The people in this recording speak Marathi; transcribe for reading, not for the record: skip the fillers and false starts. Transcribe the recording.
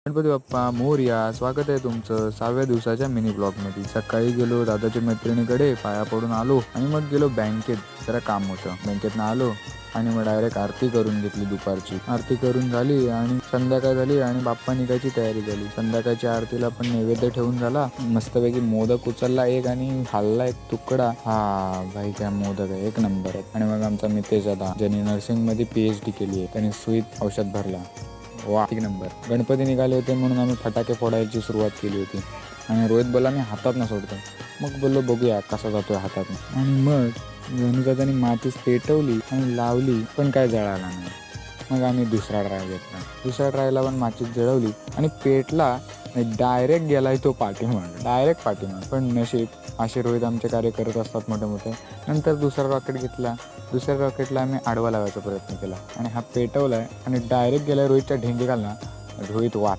गणपती बाप्पा मोरया. स्वागत आहे तुमचं 6व्या दिवसाच्या मिनी ब्लॉगमध्ये. सकाळी गेलो दादाच्या मैत्रिणीकडे, पाया पडून आलो आणि मग गेलो बँकेत. जरा काम होतं, बँकेतनं आलो आणि मग डायरेक्ट आरती करून घेतली. दुपारची आरती करून झाली आणि संध्याकाळ झाली आणि बाप्पा निघायची तयारी झाली. संध्याकाळच्या आरतीला पण नैवेद्य ठेवून झाला. मस्तपैकी मोदक उचलला एक आणि खाल्ला एक तुकडा. हा भाई काय मोदक आहे, एक नंबर आहे. आणि मग आमचा मितेश दादा, ज्यांनी नर्सिंगमध्ये PhD केली आहे, त्याने सुईत औषध भरला. वा, एक नंबर. गणपती निघाले होते म्हणून आम्ही फटाके फोडायची सुरुवात केली होती आणि रोहित बोला मी हातात ना सोडतो. मग बोललो बघूया कसा जातोय हातात. आणि मग गणुदादानी मातीच पेटवली आणि लावली, पण काय जळाला नाही. मग आम्ही दुसरा ट्राय घेतला. दुसऱ्या ट्रायला पण मातीच जळवली आणि पेटला. डायरेक्ट गेलाय तो पाठीमाग, डायरेक्ट पाठीमाग. पण नशीब, असे रोहित आमचे कार्य करत असतात मोठे मोठे. नंतर दुसरा रॉकेट घेतला. दुसऱ्या रॉकेटला आम्ही आडवा लावायचा प्रयत्न केला आणि हा पेटवलाय आणि डायरेक्ट गेलाय रोहितच्या ढेंगे घालला. रोहित वाच